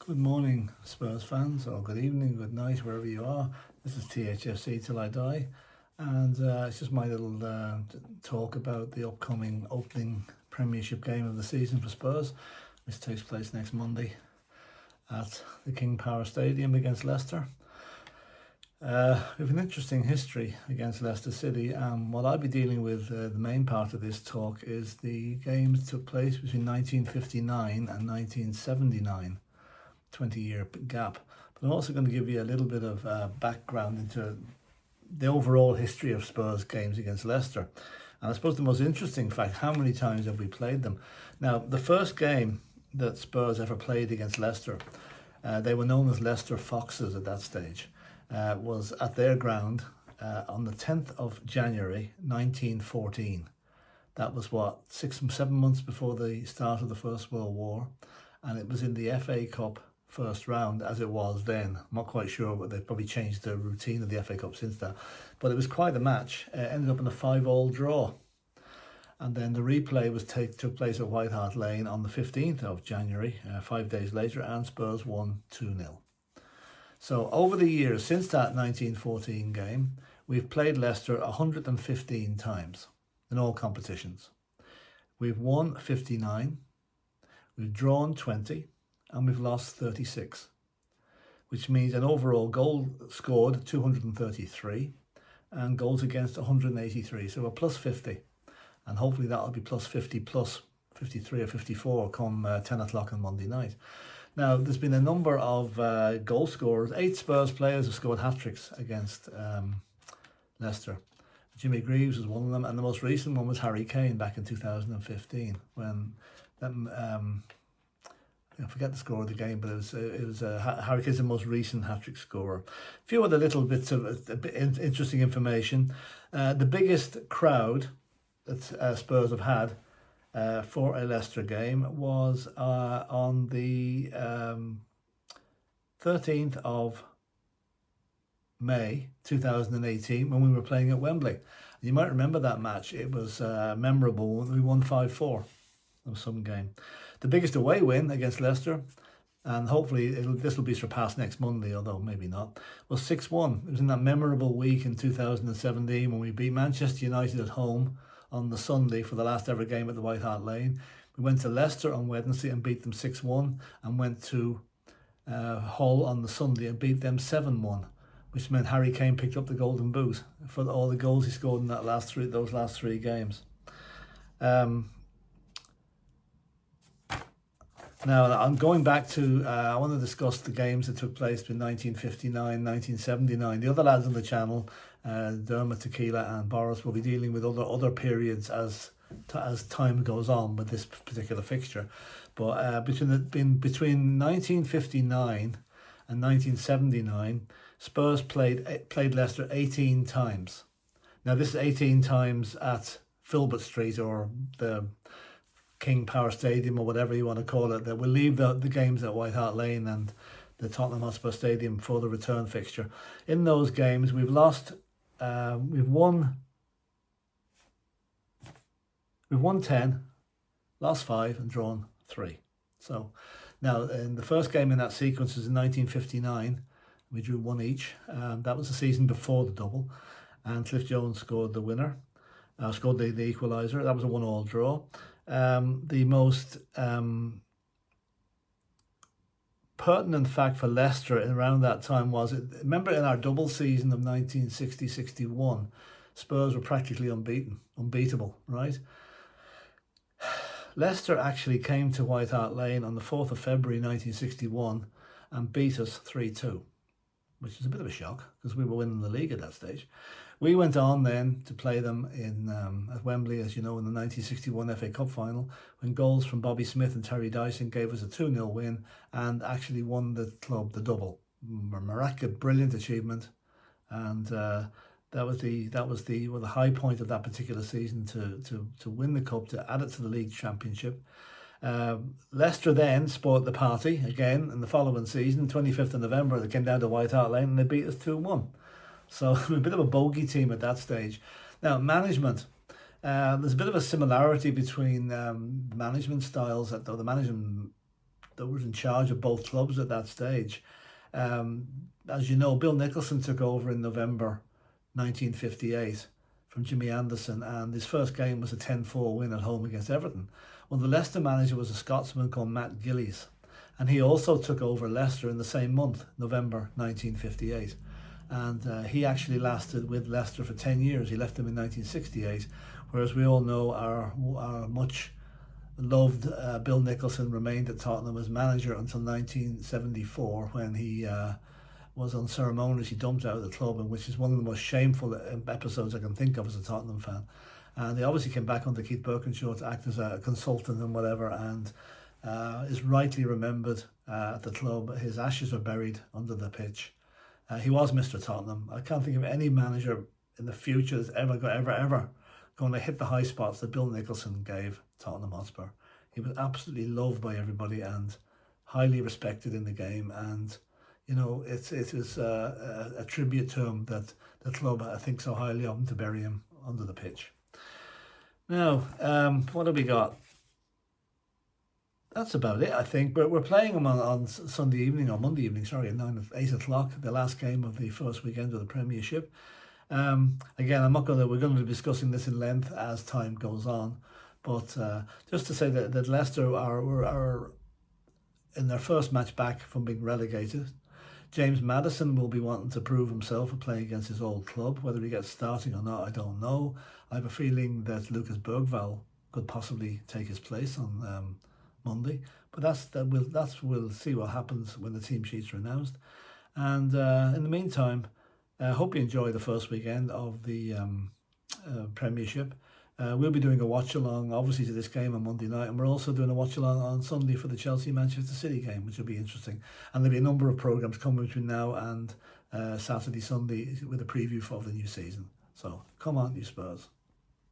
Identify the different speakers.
Speaker 1: Good morning, Spurs fans, or good evening, good night, wherever you are. This is THFC Till I Die, and it's just my little talk about the upcoming opening Premiership game of the season for Spurs, which takes place next Monday at the King Power Stadium against Leicester. We have an interesting history against Leicester City, and what I'll be dealing with, the main part of this talk, is the games that took place between 1959 and 1979. 20-year gap. But I'm also going to give you a little bit of background into the overall history of Spurs games against Leicester. And I suppose the most interesting fact, how many times have we played them? Now, the first game that Spurs ever played against Leicester, they were known as Leicester Foxes at that stage, was at their ground on the 10th of January 1914. That was 6-7 months before the start of the First World War, and it was in the FA Cup first round, as it was then. I'm not quite sure, but they've probably changed the routine of the FA Cup since that. But it was quite a match. It ended up in a 5-5 draw. And then the replay took place at White Hart Lane on the 15th of January, 5 days later, and Spurs won 2-0. So over the years, since that 1914 game, we've played Leicester 115 times in all competitions. We've won 59, we've drawn 20, and we've lost 36, which means an overall goal scored 233 and goals against 183. So we're plus 50, and hopefully that'll be plus 50 plus 53 or 54 come 10 o'clock on Monday night. Now, there's been a number of goal scorers. 8 Spurs players have scored hat-tricks against Leicester. Jimmy Greaves was one of them, and the most recent one was Harry Kane back in 2015 when I forget the score of the game, but it was Harry Kane's the most recent hat-trick scorer. A few other little bits of interesting information. The biggest crowd that Spurs have had for a Leicester game was on the 13th of May 2018 when we were playing at Wembley. You might remember that match. It was memorable. We won 5-4 of some game. The biggest away win against Leicester, and hopefully this will be surpassed next Monday, although maybe not, was 6-1. It was in that memorable week in 2017 when we beat Manchester United at home on the Sunday for the last ever game at the White Hart Lane. We went to Leicester on Wednesday and beat them 6-1, and went to Hull on the Sunday and beat them 7-1, which meant Harry Kane picked up the Golden Boot for all the goals he scored in those last three games. Now, I'm going back to, I want to discuss the games that took place between 1959 and 1979. The other lads on the channel, Dermot, Tequila and Boris, will be dealing with other periods as time goes on with this particular fixture. But between 1959 and 1979, Spurs played Leicester 18 times. Now, this is 18 times at Filbert Street, or the King Power Stadium, or whatever you want to call it. That we'll leave the games at White Hart Lane and the Tottenham Hotspur Stadium for the return fixture. In those games, we've won 10, lost 5, and drawn 3. So now, in the first game in that sequence was in 1959. We drew 1 each. That was the season before the double, and Cliff Jones scored the winner. Scored the equaliser. That was a 1-1 draw. The most pertinent fact for Leicester around that time was, remember in our double season of 1960-61, Spurs were practically unbeatable, right? Leicester actually came to White Hart Lane on the 4th of February 1961 and beat us 3-2, which is a bit of a shock because we were winning the league at that stage. We went on then to play them at Wembley, as you know, in the 1961 FA Cup final, when goals from Bobby Smith and Terry Dyson gave us a 2-0 win and actually won the club the double. Miraculous, brilliant achievement, and that was the high point of that particular season to win the cup, to add it to the league championship. Leicester then spoiled the party again in the following season, 25th of November. They came down to White Hart Lane and they beat us 2-1. So a bit of a bogey team at that stage. Now, management. There's a bit of a similarity between management styles, though the management that was in charge of both clubs at that stage. As you know, Bill Nicholson took over in November 1958 from Jimmy Anderson, and his first game was a 10-4 win at home against Everton. Well, the Leicester manager was a Scotsman called Matt Gillies, and he also took over Leicester in the same month, November 1958. And he actually lasted with Leicester for 10 years. He left them in 1968, whereas we all know our much loved Bill Nicholson remained at Tottenham as manager until 1974, when he was unceremoniously dumped out of the club, and which is one of the most shameful episodes I can think of as a Tottenham fan. And he obviously came back under Keith Birkinshaw to act as a consultant and whatever, and is rightly remembered at the club. His ashes are buried under the pitch. He was Mr. Tottenham. I can't think of any manager in the future that's ever going to hit the high spots that Bill Nicholson gave Tottenham Hotspur. He was absolutely loved by everybody and highly respected in the game, and you know, it was a tribute to him that the club, I think, so highly of him, to bury him under the pitch. Now, what have we got? That's about it, I think. But we're playing them on Sunday evening, or Monday evening, sorry, at 8 o'clock, the last game of the first weekend of the Premiership. Again, we're going to be discussing this in length as time goes on. But just to say that Leicester are in their first match back from being relegated. James Maddison will be wanting to prove himself and playing against his old club. Whether he gets starting or not, I don't know. I have a feeling that Lucas Bergvall could possibly take his place on Monday. But we'll see what happens when the team sheets are announced. And in the meantime, I hope you enjoy the first weekend of the Premiership. We'll be doing a watch-along, obviously, to this game on Monday night, and we're also doing a watch-along on Sunday for the Chelsea-Manchester City game, which will be interesting. And there'll be a number of programmes coming between now and Saturday, Sunday, with a preview for the new season. So, come on, you Spurs.